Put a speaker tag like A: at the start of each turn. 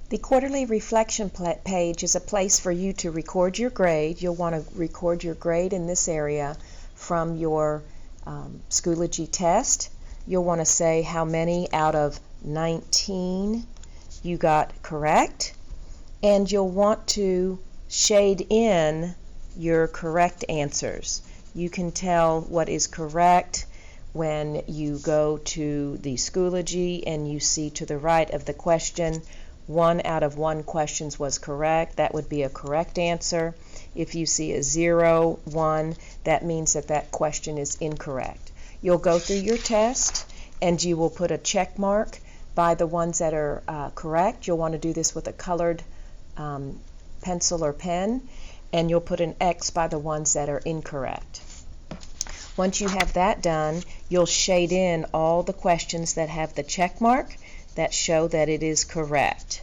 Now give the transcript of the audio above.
A: The quarterly reflection page is a place for you to record your grade. You'll want to record your grade in this area from your Schoology test. You'll want to say how many out of 19 you got correct, and you'll want to shade in your correct answers. You can tell what is correct when you go to the Schoology and you see to the right of the question 1 out of 1 questions was correct. That would be a correct answer. If you see a 0, 1, that means that that question is incorrect. You'll go through your test and you will put a check mark by the ones that are correct. You'll want to do this with a colored pencil or pen, and you'll put an X by the ones that are incorrect. Once you have that done, you'll shade in all the questions that have the check mark that show that it is correct.